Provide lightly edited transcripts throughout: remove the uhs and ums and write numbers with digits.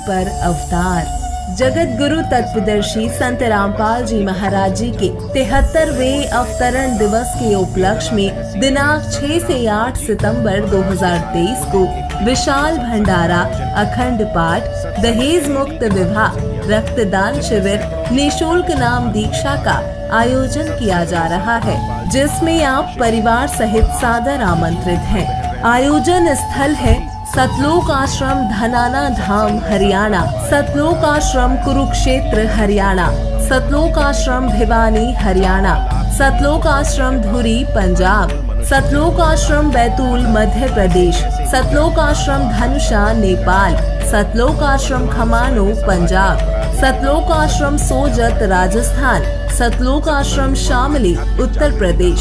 पर अवतार। जगत गुरु तत्वदर्शी संत रामपाल जी महाराज जी के 73वें अवतरण दिवस के उपलक्ष्य में दिनांक 6 से 8 सितंबर 2023 को विशाल भंडारा, अखंड पाठ, दहेज मुक्त विवाह, रक्तदान शिविर, निःशुल्क नाम दीक्षा का आयोजन किया जा रहा है, जिसमें आप परिवार सहित सादर आमंत्रित हैं। आयोजन स्थल है सतलोक आश्रम धनाना धाम हरियाणा, सतलोक आश्रम कुरुक्षेत्र हरियाणा, सतलोक आश्रम भिवानी हरियाणा, सतलोक आश्रम धुरी पंजाब, सतलोक आश्रम बैतूल मध्य प्रदेश, सतलोक आश्रम धनुषा नेपाल, सतलोक आश्रम खमानो पंजाब, सतलोक आश्रम सोजत राजस्थान, सतलोक आश्रम शामली उत्तर प्रदेश।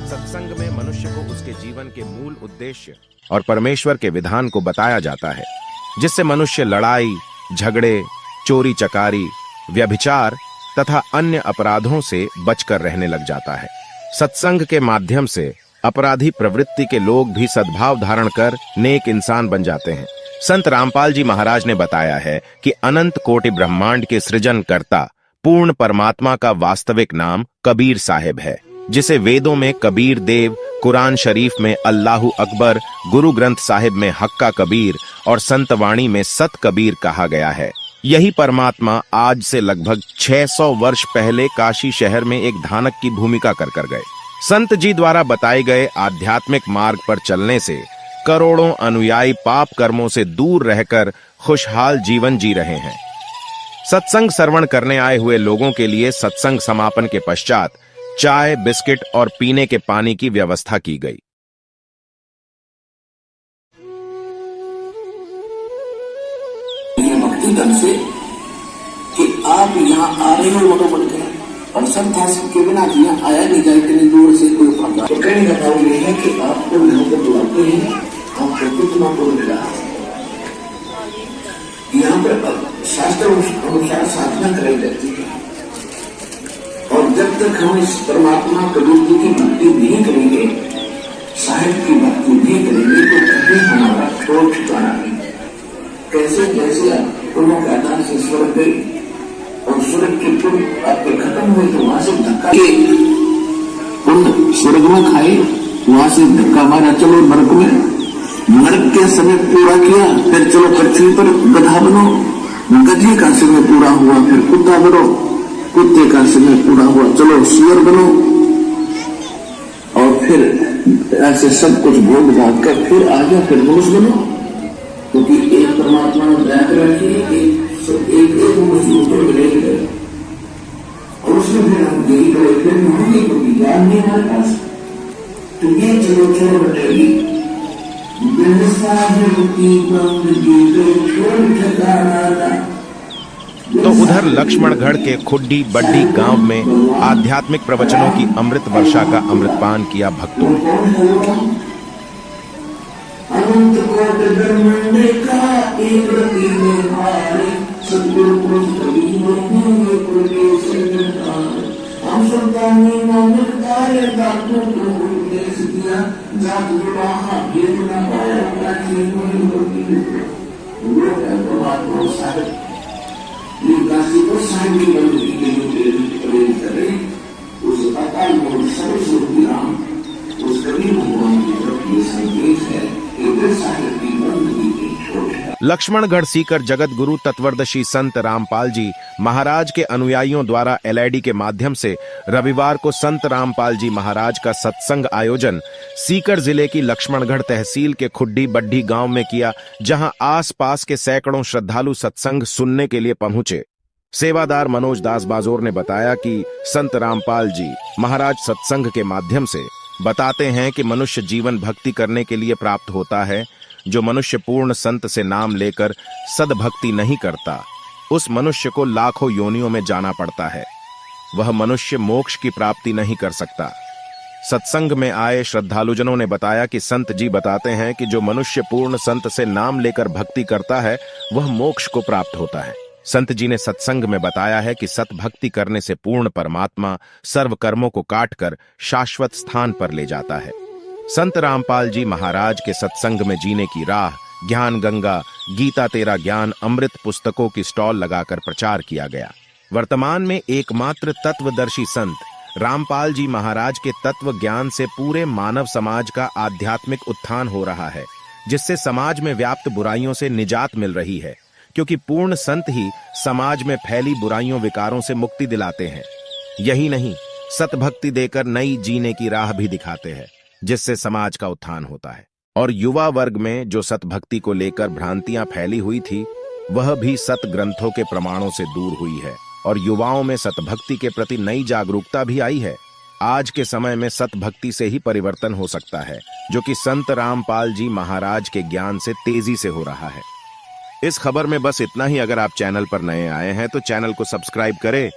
सत्संग में मनुष्य को उसके जीवन के मूल उद्देश्य और परमेश्वर के विधान को बताया जाता है, जिससे मनुष्य लड़ाई, झगड़े, चोरी चकारी, व्यभिचार तथा अन्य अपराधों से बचकर रहने लग जाता है। सत्संग के माध्यम से अपराधी प्रवृत्ति के लोग भी सद्भाव धारण कर नेक इंसान बन जाते हैं। संत रामपाल जी महाराज ने बताया है कि अनंत कोटि ब्रह्मांड के सृजन कर्ता पूर्ण परमात्मा का वास्तविक नाम कबीर साहिब है, जिसे वेदों में कबीर देव, कुरान शरीफ में अल्लाहु अकबर, गुरु ग्रंथ साहिब में हक्का कबीर और संतवाणी में सत कबीर कहा गया है। यही परमात्मा आज से लगभग 600 वर्ष पहले काशी शहर में एक धानक की भूमिका कर गए। संत जी द्वारा बताए गए आध्यात्मिक मार्ग पर चलने से करोड़ों अनुयायी पाप कर्मों से दूर रहकर खुशहाल जीवन जी रहे हैं। सत्संग श्रवण करने आए हुए लोगों के लिए सत्संग समापन के पश्चात चाय, बिस्किट और पीने के पानी की व्यवस्था की गई। भक्ति ढंग से कि आप यहाँ आ रहे हो मोटो बन गए और संत के बिना यहाँ आया नहीं जाए, इतनी दूर से कोई फायदा। तो कहने का भाव ये है कि आपको यहाँ पर बुलाते हैं, आपको कितना को मिला है। यहाँ पर शास्त्र अनुसार साधना कराई जाती है और जब तक हम इस परमात्मा कबीर जी की भक्ति नहीं करेंगे, साहिब की भक्ति नहीं करेंगे, तो कभी हमारा छोड़ ठिकाना नहीं। कैसे जैसे दोनों का दान से स्वर्ग गए और स्वर्ग के पुण्य आपके खत्म हुए तो वहां से धक्का पुण्य स्वर्ग में खाए, वहां से धक्का मारा, चलो नरक में, नरक के समय पूरा किया, फिर चलो पृथ्वी पर गधा बनो, गधे का समय पूरा हुआ, फिर कुत्ता बनो, कुत्ते का समय पूरा हुआ, चलो सुअर बनो, और फिर ऐसे सब कुछ भोग भाग कर फिर आ गया, फिर मनुष्य बनो। क्योंकि एक परमात्मा ने दया कर रखी है, एक मनुष्य ऊपर मिलेंगे और उसमें फिर हम यही करें, फिर होंगे क्योंकि ज्ञान नहीं हमारे पास, तो ये चलो छोड़ बनेगी। तो उधर लक्ष्मणगढ़ के खुड्डी बड्डी गांव में आध्यात्मिक प्रवचनों की अमृत वर्षा का अमृतपान किया भक्तों ने। लक्ष्मणगढ़ सीकर जगत गुरु तत्वदर्शी संत रामपाल जी महाराज के अनुयायियों द्वारा एलईडी के माध्यम से रविवार को संत रामपाल जी महाराज का सत्संग आयोजन सीकर जिले की लक्ष्मणगढ़ तहसील के खुड्डी बड्डी गांव में किया, जहां आसपास के सैकड़ों श्रद्धालु सत्संग सुनने के लिए पहुंचे। सेवादार मनोज दास बाजोर ने बताया कि संत रामपाल जी महाराज सत्संग के माध्यम से बताते हैं कि मनुष्य जीवन भक्ति करने के लिए प्राप्त होता है। जो मनुष्य पूर्ण संत से नाम लेकर सद्भक्ति नहीं करता, उस मनुष्य को लाखों योनियों में जाना पड़ता है। वह मनुष्य मोक्ष की प्राप्ति नहीं कर सकता। सत्संग में आए श्रद्धालुजनों ने बताया कि संत जी बताते हैं कि जो मनुष्य पूर्ण संत से नाम लेकर भक्ति करता है, वह मोक्ष को प्राप्त होता है। संत जी ने सत्संग में बताया है कि सतभक्ति करने से पूर्ण परमात्मा सर्व कर्मों को काटकर शाश्वत स्थान पर ले जाता है। संत रामपाल जी महाराज के सत्संग में जीने की राह ज्ञान गंगा गीता तेरा ज्ञान अमृत पुस्तकों की स्टॉल लगाकर प्रचार किया गया। वर्तमान में एकमात्र तत्वदर्शी संत रामपाल जी महाराज के तत्व ज्ञान से पूरे मानव समाज का आध्यात्मिक उत्थान हो रहा है, जिससे समाज में व्याप्त बुराइयों से निजात मिल रही है, क्योंकि पूर्ण संत ही समाज में फैली बुराइयों विकारों से मुक्ति दिलाते हैं। यही नहीं, सतभक्ति देकर नई जीने की राह भी दिखाते हैं, जिससे समाज का उत्थान होता है। और युवा वर्ग में जो सतभक्ति को लेकर भ्रांतियां फैली हुई थी, वह भी सत ग्रंथों के प्रमाणों से दूर हुई है और युवाओं में सतभक्ति के प्रति नई जागरूकता भी आई है। आज के समय में सतभक्ति से ही परिवर्तन हो सकता है, जो कि संत रामपाल जी महाराज के ज्ञान से तेजी से हो रहा है। इस खबर में बस इतना ही। अगर आप चैनल पर नए आए हैं तो चैनल को सब्सक्राइब करें